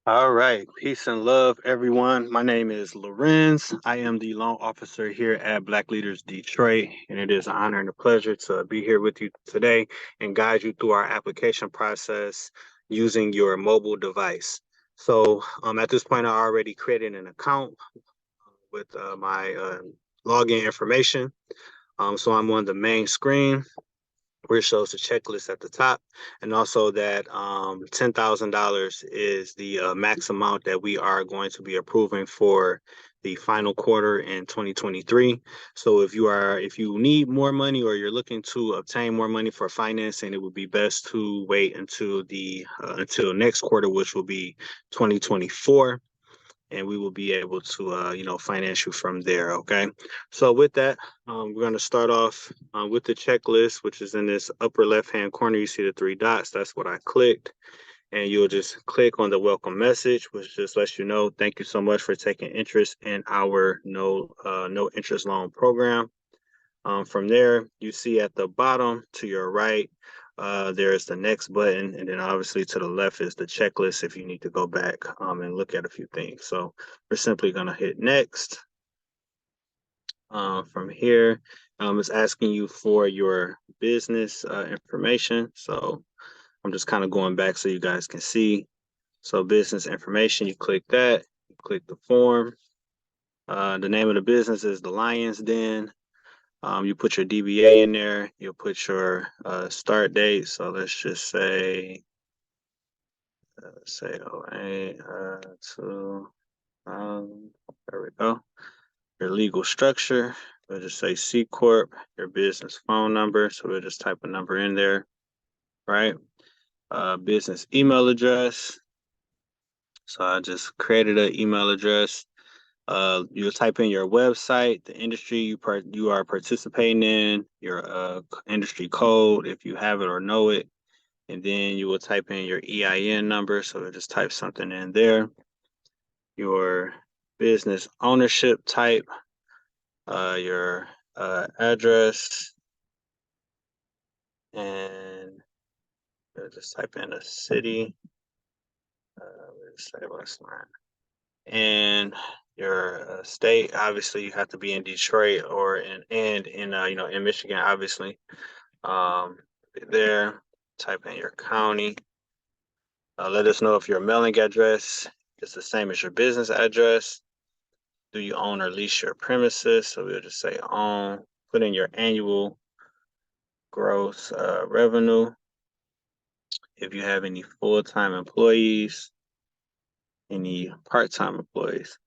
All right, peace and love, everyone. My name is Lorenz. I am the loan officer here at Black Leaders Detroit, and it is an honor and a pleasure to be here with you today and guide you through our application process using your mobile device. At this point, I already created an account with my login information. So I'm on the main screen where it shows the checklist at the top, and also that $10,000 is the max amount that we are going to be approving for the final quarter in 2023. So if you need more money or you're looking to obtain more money for financing, it would be best to wait until next quarter, which will be 2024, and we will be able to finance you from there. Okay, so with that, we're going to start off with the checklist, which is in this upper left hand corner. You see the three dots. That's what I clicked, and you'll just click on the welcome message, which just lets you know thank you so much for taking interest in our no interest loan program. From there, you see at the bottom to your right, there's the next button, and then obviously to the left is the checklist if you need to go back and look at a few things. So we're simply going to hit next. From here, it's asking you for your business information. So I'm just kind of going back so you guys can see. So business information, you click that, you click the form. The name of the business is the Lion's Den. You put your DBA in there. You'll put your start date. So let's just say 08 to there we go. Your legal structure. We'll just say C Corp. Your business phone number. So we'll just type a number in there, right? Business email address. So I just created an email address. You'll type in your website, the industry you are participating in, your industry code if you have it or know it, and then you will type in your EIN number. So we'll just type something in there. Your business ownership type, your address, and we'll just type in a city. We'll say West Line. And your state, obviously you have to be in Detroit or in Michigan, obviously. There, type in your county. Let us know if your mailing address is the same as your business address. Do you own or lease your premises? So we'll just say own. Put in your annual gross revenue. If you have any full-time employees, any part-time employees.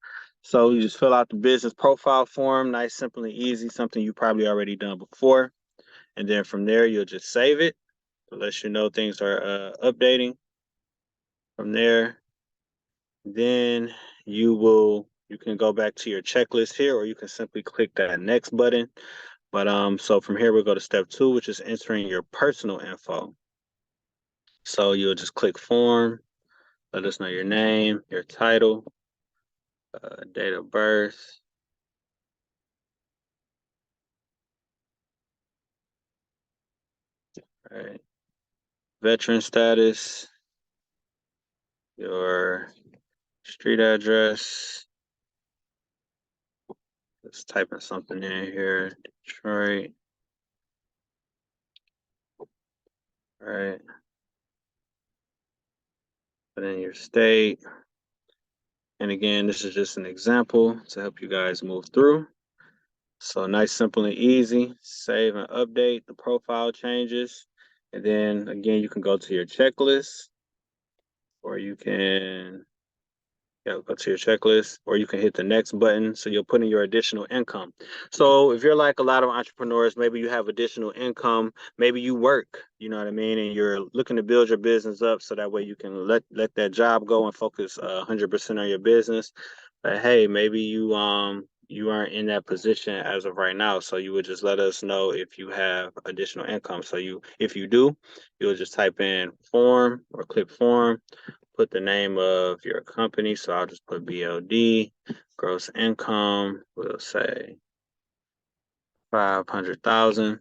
So you just fill out the business profile form, nice, simple, and easy, something you probably already done before. And then from there, you'll just save it to let you know things are updating. From there, then you can go back to your checklist here, or you can simply click that next button. But so from here, we'll go to step 2, which is entering your personal info. So you'll just click form, let us know your name, your title, date of birth, right? Veteran status, your street address. Let's type in something in here. Detroit. Right. Put in your state. And again, this is just an example to help you guys move through. So nice, simple, and easy. Save and update the profile changes. And then again, you can go to your checklist, or you can go to your checklist, or you can hit the next button. So you'll put in your additional income. So if you're like a lot of entrepreneurs, maybe you have additional income, maybe you work, you know what I mean? And you're looking to build your business up so that way you can let that job go and focus 100% on your business. But hey, maybe you aren't in that position as of right now. So you would just let us know if you have additional income. So if you do, you'll just type in form or click form. Put the name of your company. So I'll just put BLD, gross income. We'll say 500,000.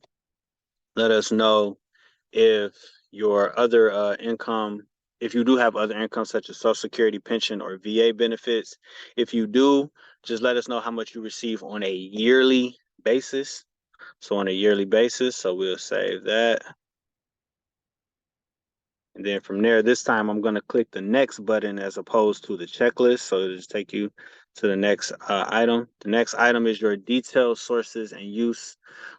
Let us know if your other income if you do have other income such as Social Security, pension, or VA benefits. If you do, just let us know how much you receive on a yearly basis. So on a yearly basis, so we'll save that. And then from there, this time I'm going to click the next button as opposed to the checklist. So it'll just take you to the next item. The next item is your detailed sources and use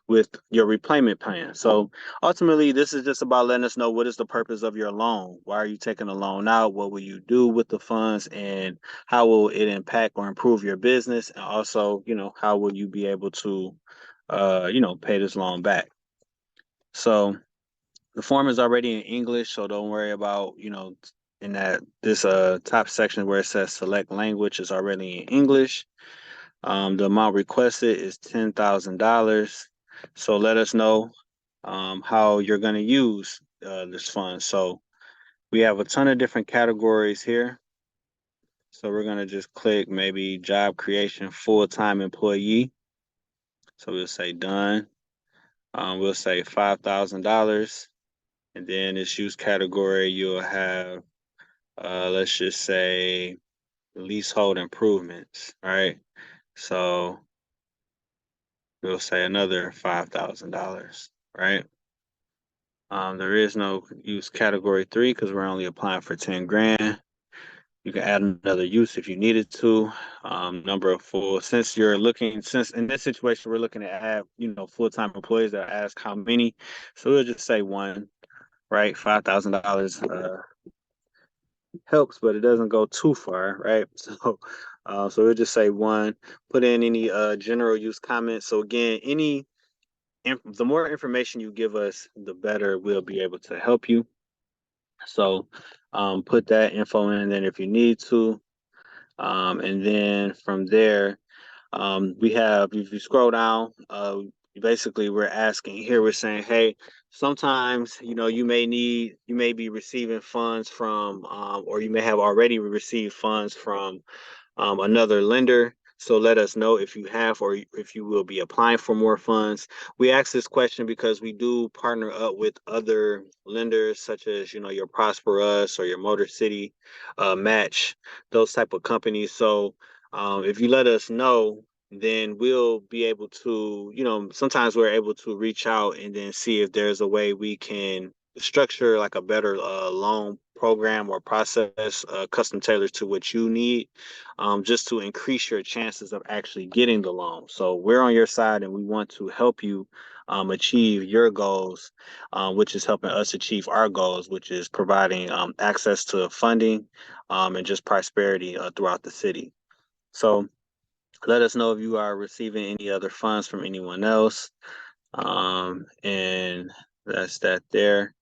with your repayment plan. So ultimately, this is just about letting us know what is the purpose of your loan. Why are you taking a loan out? What will you do with the funds? And how will it impact or improve your business? And also, how will you be able to, pay this loan back? So the form is already in English, so don't worry about, in that this top section where it says select language is already in English. The amount requested is $10,000. So let us know how you're going to use this fund. So we have a ton of different categories here. So we're going to just click maybe job creation, full-time employee. So we'll say done. We'll say $5,000. And then this use category, you'll have, let's just say, leasehold improvements, right? So we'll say another $5,000, right? There is no use category 3 because we're only applying for 10 grand. You can add another use if you needed to. Number of full, since in this situation, we're looking to add, full-time employees that ask how many. So we'll just say one, right? $5,000 helps, but it doesn't go too far, right? So we'll just say one. Put in any general use comments. So again, the more information you give us, the better we'll be able to help you. So put that info in then if you need to, and then from there, we have, if you scroll down, basically we're asking here, we're saying, hey, sometimes, you may be receiving funds from, or you may have already received funds from another lender. So let us know if you have or if you will be applying for more funds. We ask this question because we do partner up with other lenders such as, your Prosper Us or your Motor City Match, those type of companies. So if you let us know, then we'll be able to, sometimes we're able to reach out and then see if there's a way we can structure like a better loan program or process custom tailored to what you need, just to increase your chances of actually getting the loan. So we're on your side and we want to help you achieve your goals, which is helping us achieve our goals, which is providing access to funding and just prosperity throughout the city. So let us know if you are receiving any other funds from anyone else. And that's that there.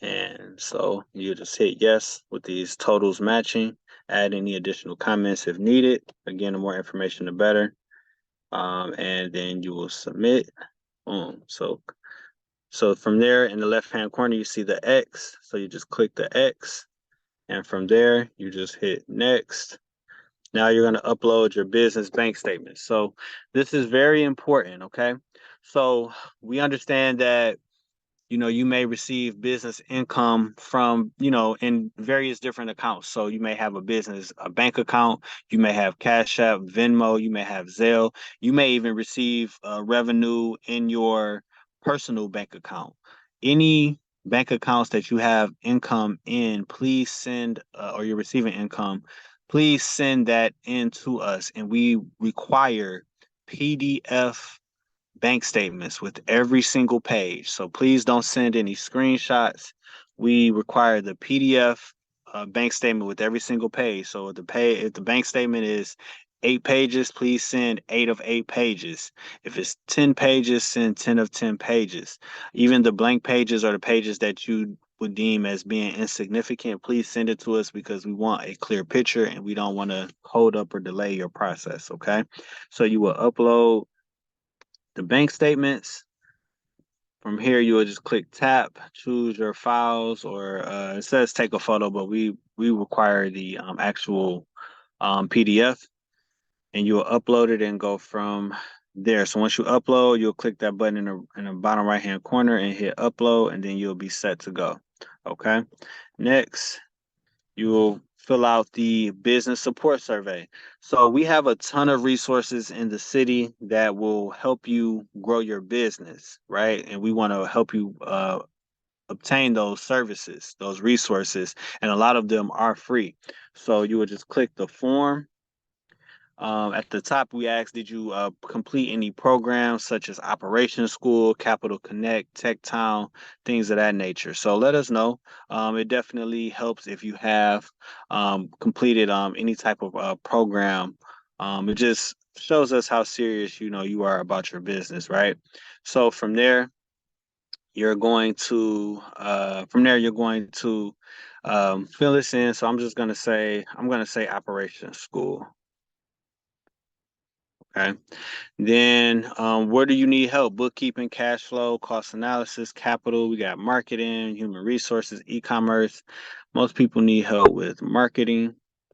And so you just hit yes with these totals matching, add any additional comments if needed. Again, the more information, the better. And then you will submit. So from there in the left-hand corner, you see the X. So you just click the X. And from there, you just hit next. Now you're going to upload your business bank statement. So this is very important, okay? So we understand that you may receive business income from, in various different accounts. So you may have a bank account, you may have Cash App, Venmo, you may have Zelle, you may even receive revenue in your personal bank account. Any bank accounts that you have income in, please send, or you're receiving income, please send that in to us. And we require PDF bank statements with every single page. So please don't send any screenshots. We require the PDF bank statement with every single page. So if the bank statement is 8 pages, please send 8 of 8 pages. If it's 10 pages, send 10 of 10 pages. Even the blank pages or the pages that you would deem as being insignificant, please send it to us because we want a clear picture and we don't want to hold up or delay your process. Okay. So you will upload the bank statements. From here, you will just click tap, choose your files, or it says take a photo, but we require the actual PDF, and you will upload it and go from there. So once you upload, you'll click that button in the bottom right hand corner and hit upload, and then you'll be set to go. Okay. Next, you will fill out the business support survey. So we have a ton of resources in the city that will help you grow your business, right? And we want to help you obtain those services, those resources, and a lot of them are free. So you would just click the form. At the top, we asked, did you complete any programs such as Operation School, Capital Connect, Tech Town, things of that nature? So let us know. It definitely helps if you have completed any type of program. It just shows us how serious you are about your business, right? So from there you're going to fill this in. So I'm gonna say Operation School. Okay. Then, where do you need help? Bookkeeping, cash flow, cost analysis, capital. We got marketing, human resources, e-commerce. Most people need help with marketing,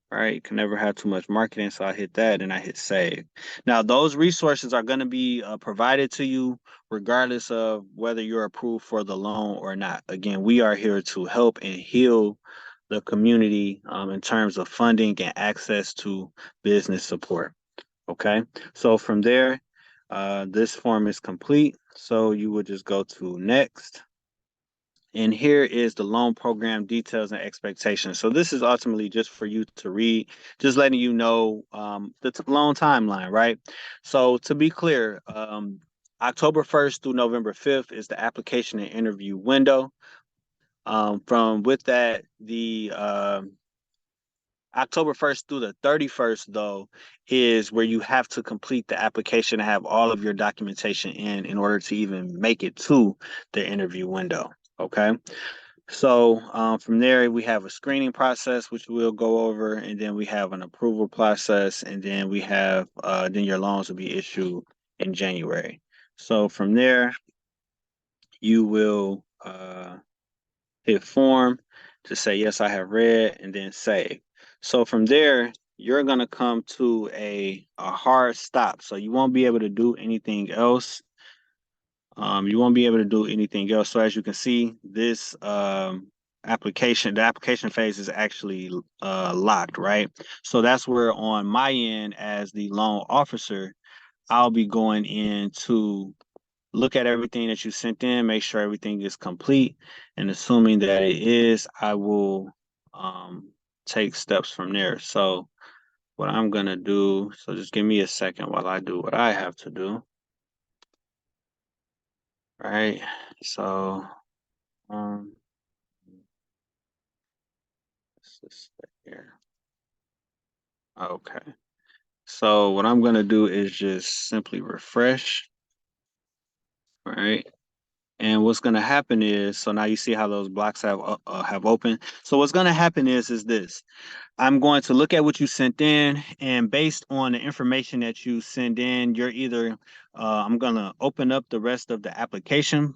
right? You can never have too much marketing, so I hit that and I hit save. Now, those resources are going to be provided to you regardless of whether you're approved for the loan or not. Again, we are here to help and heal the community in terms of funding and access to business support. Okay, so from there, this form is complete. So you would just go to next. And here is the loan program details and expectations. So this is ultimately just for you to read, just letting you know the loan timeline, right? So to be clear, October 1st through November 5th is the application and interview window. From with that, the October 1st through the 31st, though, is where you have to complete the application and have all of your documentation in order to even make it to the interview window. Okay. So from there, we have a screening process, which we'll go over, and then we have an approval process, and then we have then your loans will be issued in January. So from there, you will hit form to say, yes, I have read, and then save. So from there, you're going to come to a hard stop. So you won't be able to do anything else. You won't be able to do anything else. So as you can see, this the application phase is actually locked, right? So that's where on my end as the loan officer, I'll be going in to look at everything that you sent in, make sure everything is complete, and assuming that it is, I will take steps from there. So what I'm gonna do, so just give me a second while I do what I have to do. Right. So um let's just stay here. Okay. So what I'm gonna do is just simply refresh, right? And what's going to happen is, so now you see how those blocks have opened. So what's going to happen is this. I'm going to look at what you sent in, and based on the information that you send in, you're either I'm going to open up the rest of the application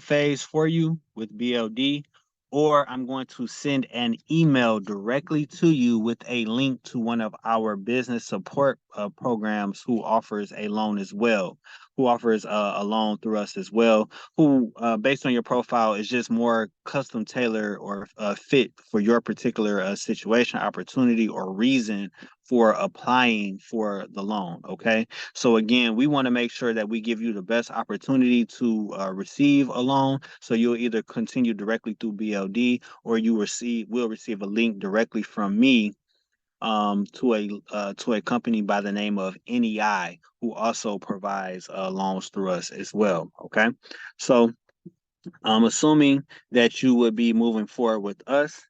phase for you with BLD, or I'm going to send an email directly to you with a link to one of our business support programs who offers a loan as well, who offers a loan through us as well, who, based on your profile, is just more custom tailored or fit for your particular situation, opportunity, or reason for applying for the loan. Okay. So again, we want to make sure that we give you the best opportunity to receive a loan. So you'll either continue directly through BLD or will receive a link directly from me to a company by the name of NEI, who also provides loans through us as well. Okay, so I'm assuming that you would be moving forward with us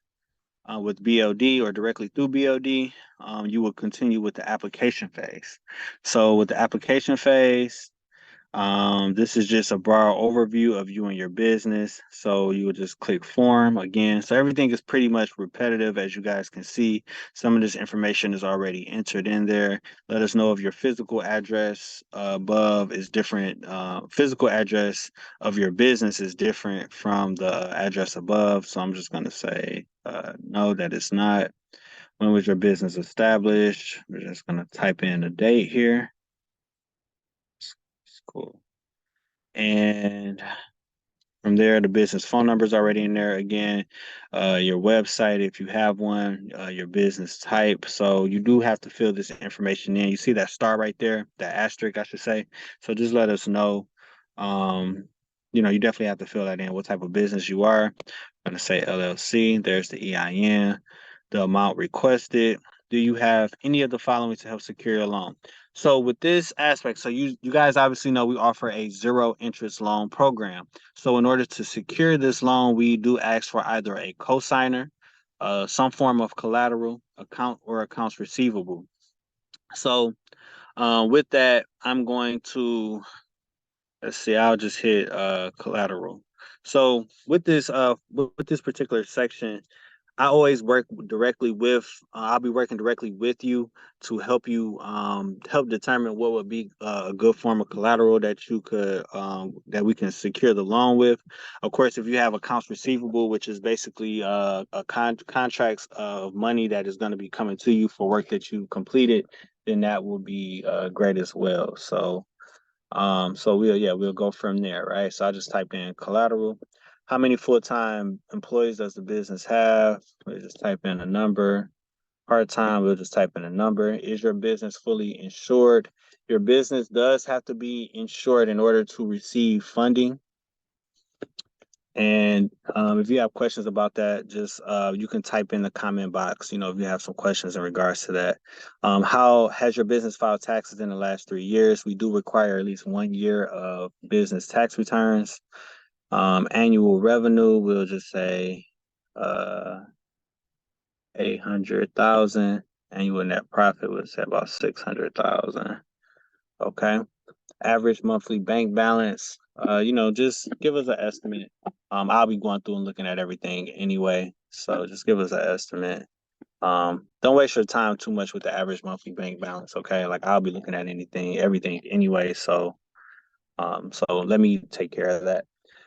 with BLD or directly through BLD. You will continue with the application phase. So with the application phase, this is just a broad overview of you and your business. So you would just click form again. So everything is pretty much repetitive, as you guys can see. Some of this information is already entered in there. Let us know if your physical address above is different. Physical address of your business is different from the address above. So I'm just going to say no, that it's not. When was your business established? We're just going to type in the date here. It's cool. And From there, the business phone number is already in there. Again, your website, if you have one, your business type. So you do have to fill this information in. You see that star right there, that asterisk, I should say. So just let us know. Um, you definitely have to fill that in. What type of business you are. I'm gonna say LLC. There's the EIN, the amount requested. Do you have any of the following to help secure your loan? So with this aspect, so you guys obviously know we offer a zero interest loan program. So in order to secure this loan, we do ask for either a cosigner, some form of collateral, account or accounts receivable. So with that, I'm going to let's see. I'll just hit collateral. So with this particular section, I always work directly with. I'll be working directly with you to help you help determine what would be a good form of collateral that you could that we can secure the loan with. Of course, if you have accounts receivable, which is basically contracts of money that is going to be coming to you for work that you completed, then that will be great as well. So we'll go from there, right? So I just typed in collateral. How many full-time employees does the business have? We'll just type in a number. Part-time, we'll just type in a number. Is your business fully insured? Your business does have to be insured in order to receive funding. And if you have questions about that, just you can type in the comment box, if you have some questions in regards to that. How has your business filed taxes in the last 3 years? We do require at least 1 year of business tax returns. Annual revenue, we'll just say 800,000. Annual net profit, we'll say about 600,000. Okay. Average monthly bank balance, just give us an estimate. I'll be going through and looking at everything anyway, so just give us an estimate. Don't waste your time too much with the average monthly bank balance, okay? Like I'll be looking at everything anyway, so let me take care of that.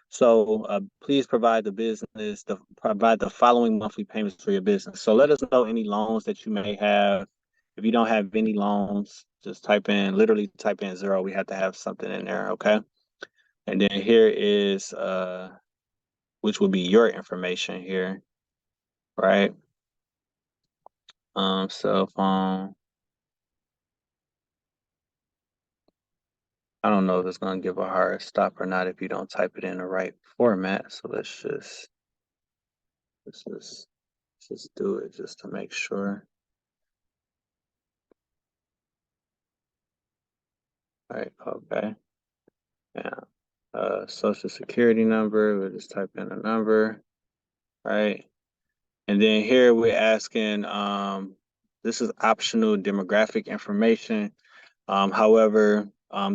So please provide the following monthly payments for your business. So let us know any loans that you may have. If you don't have any loans, just literally type in zero. We have to have something in there, okay? And then here is which will be your information here, right? Cell phone. I don't know if it's gonna give a hard stop or not if you don't type it in the right format. So let's just do it just to make sure. All right, okay. Yeah. Social security number, we'll just type in a number, right? And then here we're asking, this is optional demographic information. However,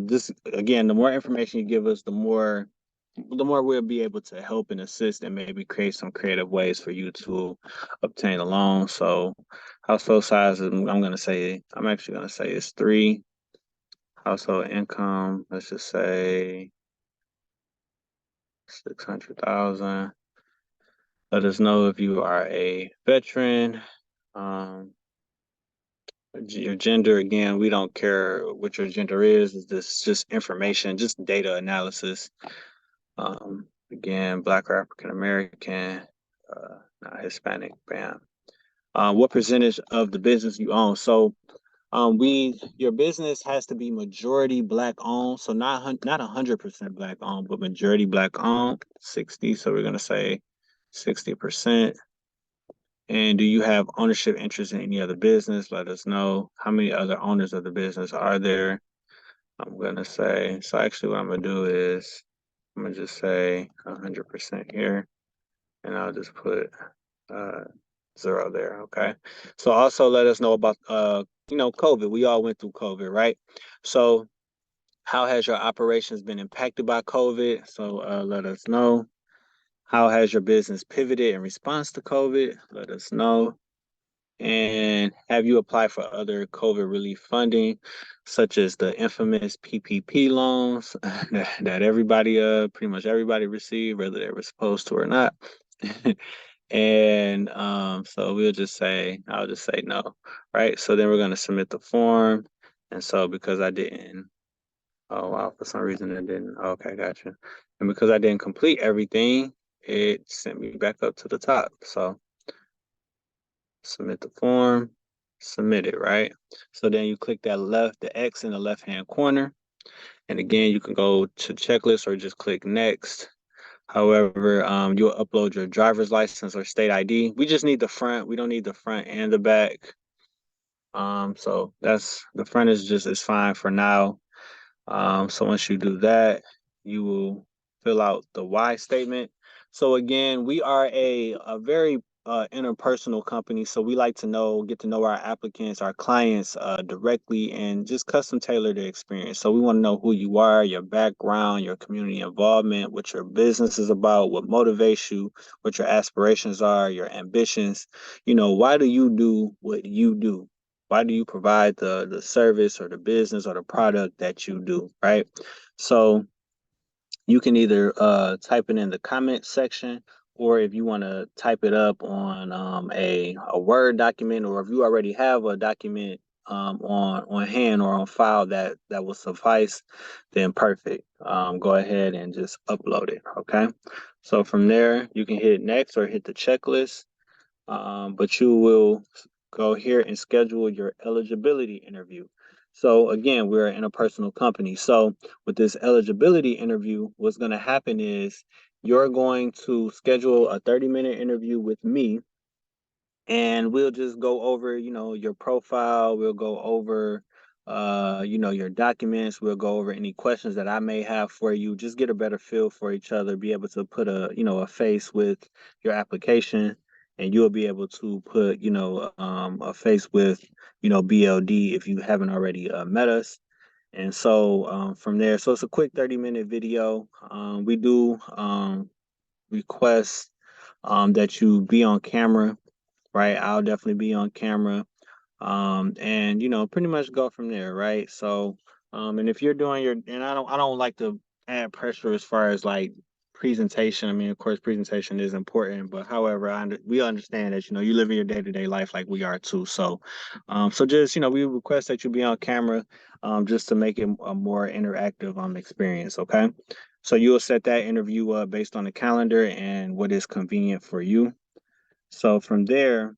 this again, the more information you give us, the more we'll be able to help and assist and maybe create some creative ways for you to obtain a loan. So household size, I'm actually gonna say it's 3. Household income, let's just say 600,000. Let us know if you are a veteran. Um, your gender, again, we don't care what your gender is. It's just information, just data analysis. Again, Black or African American, not Hispanic, bam. What percentage of the business you own? So your business has to be majority Black owned. So not 100% Black owned, but majority Black owned, 60. So we're gonna say 60%. And do you have ownership interest in any other business? Let us know. How many other owners of the business are there? I'm gonna say, so actually what I'm gonna do is I'm gonna just say 100% here, and I'll just put uh 0 there, okay? So also let us know about COVID. We all went through COVID, right? So how has your operations been impacted by COVID? So let us know. How has your business pivoted in response to COVID? Let us know. And have you applied for other COVID relief funding, such as the infamous PPP loans that everybody, pretty much everybody received, whether they were supposed to or not? And so I'll just say no, right? So then we're going to submit the form. And so because I didn't, oh wow, for some reason it didn't. Okay, gotcha. And because I didn't complete everything, it sent me back up to the top. So submit the form, submit it, right? So then you click the X in the left-hand corner. And again, you can go to checklist or just click next. However, you'll upload your driver's license or state ID. We just need the front. We don't need the front and the back. So that's the front is fine for now. So once you do that, you will fill out the why statement. So again, we are a very interpersonal company. So we like to get to know our applicants, our clients directly and just custom tailor the experience. So we want to know who you are, your background, your community involvement, what your business is about, what motivates you, what your aspirations are, your ambitions. Why do you do what you do? Why do you provide the service or the business or the product that you do, right? So you can either type it in the comment section, or if you want to type it up on a Word document, or if you already have a document on hand or on file that will suffice, then perfect. Go ahead and just upload it. Okay. So from there, you can hit next or hit the checklist, but you will go here and schedule your eligibility interview. So again, we're an interpersonal company. So with this eligibility interview, what's going to happen is you're going to schedule a 30-minute interview with me, and we'll just go over, your profile. We'll go over, your documents. We'll go over any questions that I may have for you. Just get a better feel for each other. Be able to put a face with your application, and you'll be able to put, a face with, BLD if you haven't already met us. And so from there, so it's a quick 30-minute video. We do request that you be on camera, right? I'll definitely be on camera. And pretty much go from there, right? So, and if you're doing and I don't like to add pressure as far as like presentation. I mean, of course, presentation is important, but however, we understand that you live in your day-to-day life like we are too. So, so just we request that you be on camera, just to make it a more interactive experience. Okay, so you'll set that interview up based on the calendar and what is convenient for you. So from there,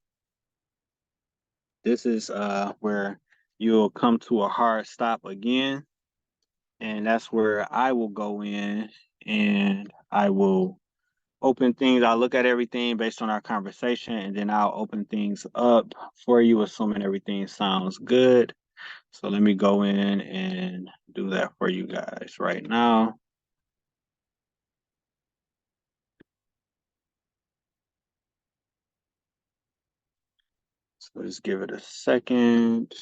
this is where you'll come to a hard stop again, and that's where I will go in and I will open things. I'll look at everything based on our conversation, and then I'll open things up for you, assuming everything sounds good. So let me go in and do that for you guys right now. So just give it a second.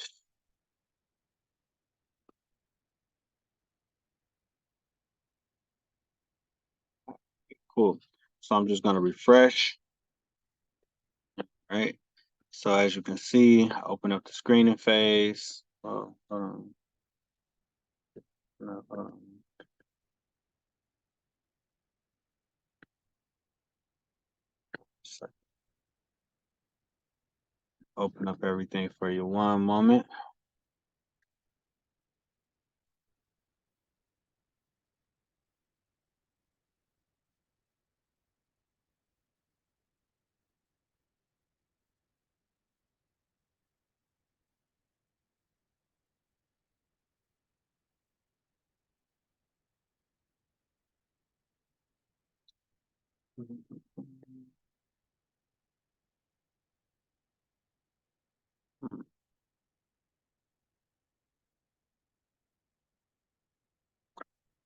Cool. So I'm just going to refresh, right? So as you can see, I open up the screening phase. Um, so open up everything for you one moment.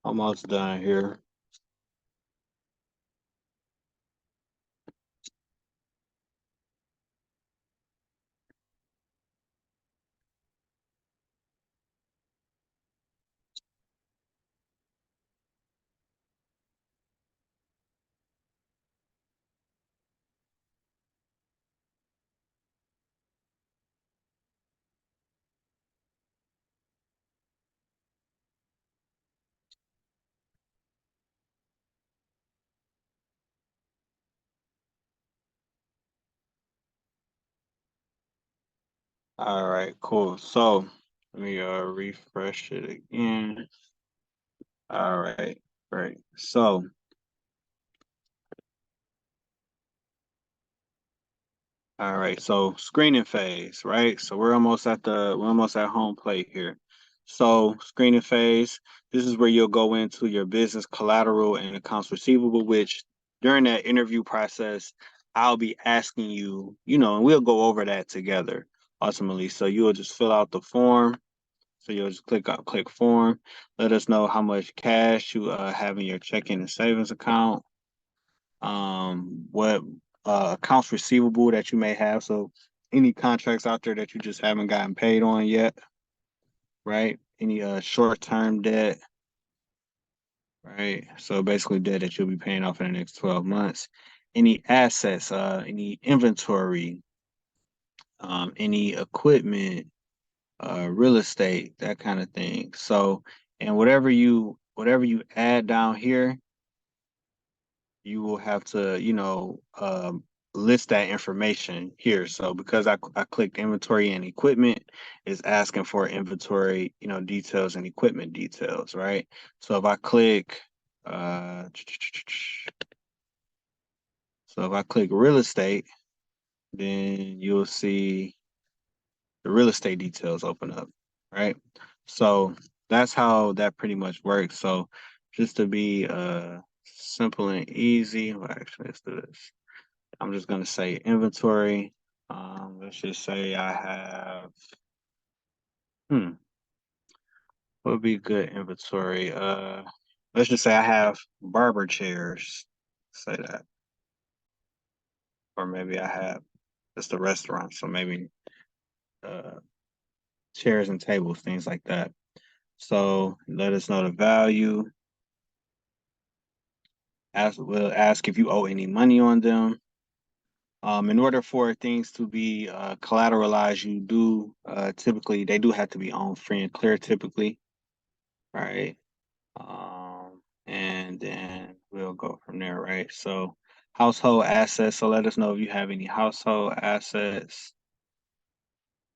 Almost done here. All right, cool. So let me refresh it again. All right, Right. So, all right. So screening phase, right? So we're almost at home plate here. So screening phase, this is where you'll go into your business collateral and accounts receivable, which during that interview process, I'll be asking you, and we'll go over that together ultimately. So you'll just fill out the form. So you'll just click form. Let us know how much cash you have in your checking and savings account. What accounts receivable that you may have. So any contracts out there that you just haven't gotten paid on yet, right? Any short-term debt, right? So basically debt that you'll be paying off in the next 12 months. Any assets, any inventory, any equipment, real estate, that kind of thing. So, and whatever you add down here, you will have to, list that information here. So because I clicked inventory and equipment, it's asking for inventory, details and equipment details, right? So if I click, uh, so if I click real estate, then you'll see the real estate details open up, right? So that's how that pretty much works. So just to be simple and easy, well, actually, let's do this. I'm just gonna say inventory. Let's just say I have, what would be good inventory? Let's just say I have barber chairs. Say that, or maybe I have just a restaurant, so maybe uh chairs and tables, things like that. So let us know the value. We'll ask if you owe any money on them. In order for things to be collateralized, they do have to be on free and clear typically, right? And then we'll go from there, right? So household assets. So let us know if you have any household assets.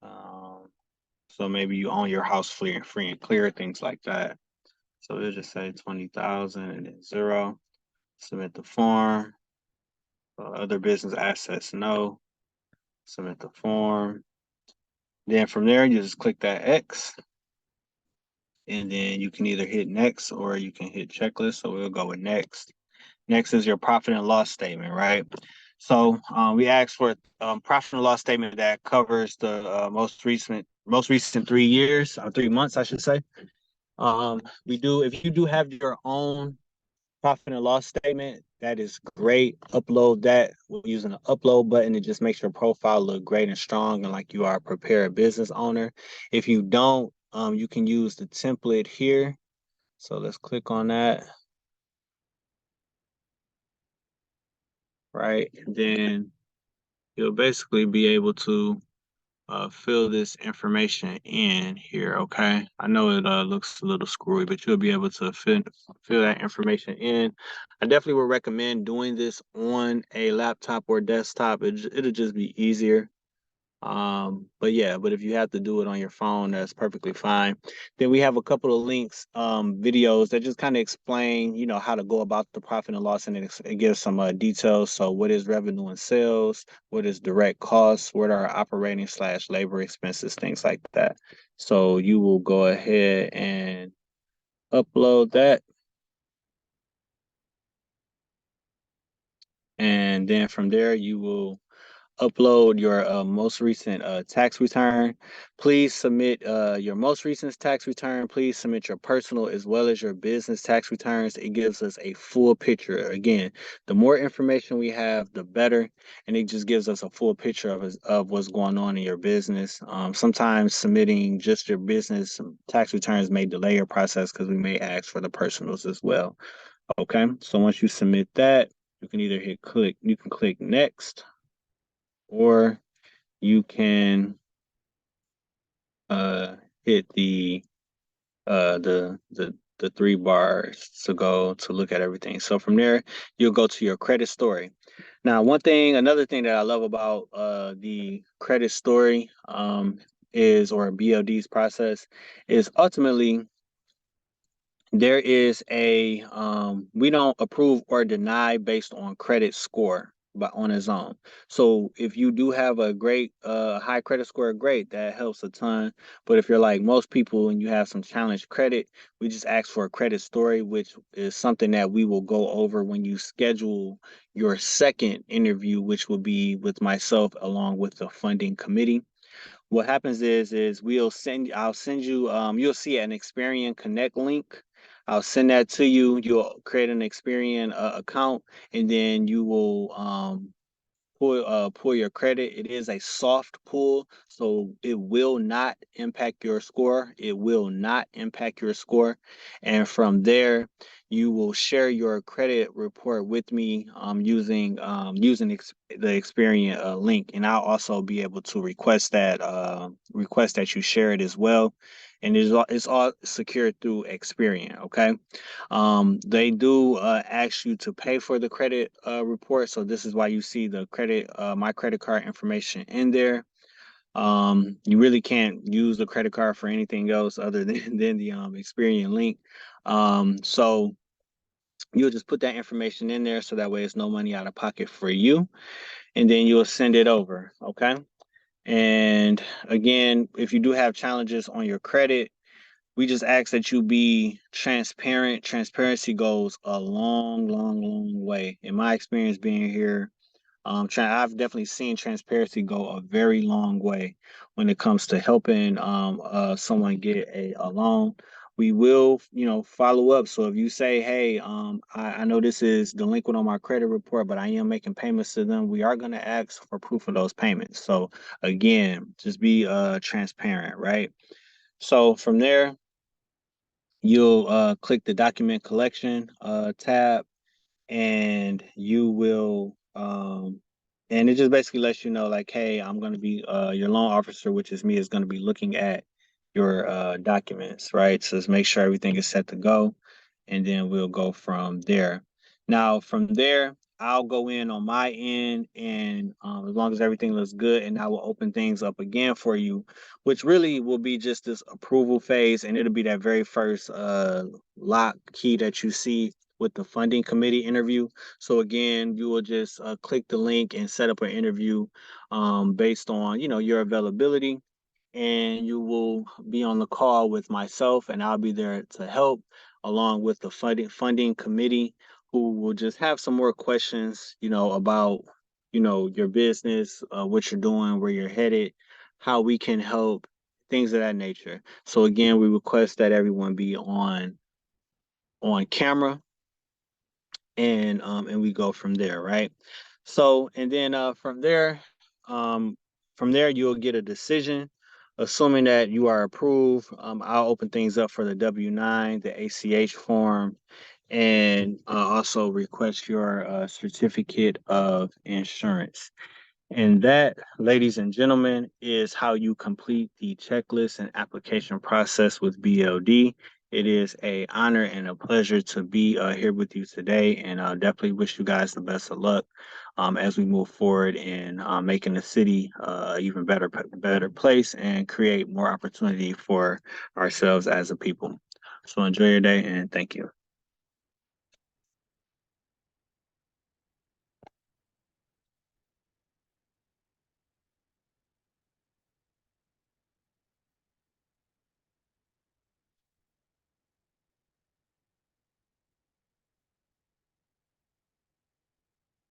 Um, so maybe you own your house free and clear, things like that. So we'll just say 20,000 and then zero. Submit the form. Other business assets, no. Submit the form. Then from there, you just click that X, and then you can either hit next or you can hit checklist. So we'll go with next. Next is your profit and loss statement, right? So we asked for a profit and loss statement that covers the most recent 3 years or 3 months, I should say. If you do have your own profit and loss statement, that is great. Upload that. We're using the upload button. It just makes your profile look great and strong and like you are a prepared business owner. If you don't, you can use the template here. So let's click on that. Right. And then you'll basically be able to fill this information in here, okay? I know it looks a little screwy, but you'll be able to fill that information in. I definitely would recommend doing this on a laptop or desktop. It'll just be easier. But if you have to do it on your phone, that's perfectly fine. Then we have a couple of links, videos that just kind of explain, how to go about the profit and loss, and it gives some details. So what is revenue and sales? What is direct costs? What are operating/labor expenses? Things like that. So you will go ahead and upload that. And then from there, you will upload your most recent tax return. Please submit your most recent tax return. Please submit your personal as well as your business tax returns. It gives us a full picture. Again, the more information we have, the better, and it just gives us a full picture of what's going on in your business. Sometimes submitting just your business tax returns may delay your process because we may ask for the personals as well. Okay, so once you submit that, you can click next, or you can hit the three bars to go to look at everything. So from there, you'll go to your credit story. Now, another thing that I love about the credit story or BLD's process is ultimately there is a we don't approve or deny based on credit score but on its own. So if you do have a great high credit score, great, that helps a ton. But if you're like most people and you have some challenged credit, we just ask for a credit story, which is something that we will go over when you schedule your second interview, which will be with myself along with the funding committee. What happens is I'll send you you'll see an Experian Connect link. I'll send that to you. You'll create an Experian account, and then you will pull your credit. It is a soft pull, so it will not impact your score. It will not impact your score. And from there, you will share your credit report with me the Experian link, and I'll also be able to request that you share it as well. And it's all secured through Experian. Okay. They do ask you to pay for the credit report, so this is why you see my credit card information in there. You really can't use the credit card for anything else other than the Experian link. So you'll just put that information in there, so that way it's no money out of pocket for you, and then you'll send it over. Okay. And again, if you do have challenges on your credit, we just ask that you be transparent. Transparency goes a long, long, long way. In my experience being here, I've definitely seen transparency go a very long way when it comes to helping someone get a loan. We will, follow up. So if you say, hey, I know this is delinquent on my credit report, but I am making payments to them, we are going to ask for proof of those payments. So again, just be transparent, right? So from there, you'll click the document collection tab, and you will and it just basically lets you know, like, hey, I'm going to be your loan officer, which is me, is going to be looking at your documents, right? So just make sure everything is set to go, and then we'll go from there. Now, from there, I'll go in on my end, and as long as everything looks good, and I will open things up again for you, which really will be just this approval phase, and it'll be that very first lock key that you see with the funding committee interview. So again, you will just click the link and set up an interview based on your availability, and you will be on the call with myself, and I'll be there to help along with the funding committee, who will just have some more questions, about your business, what you're doing, where you're headed, how we can help, things of that nature. So again, we request that everyone be on camera, and we go from there, right? So, and then um from there you'll get a decision. Assuming that you are approved, I'll open things up for the W-9, the ACH form, and also request your certificate of insurance. And that, ladies and gentlemen, is how you complete the checklist and application process with BLD. It is a honor and a pleasure to be here with you today, and I definitely wish you guys the best of luck as we move forward in making the city even better place, and create more opportunity for ourselves as a people. So enjoy your day, and thank you.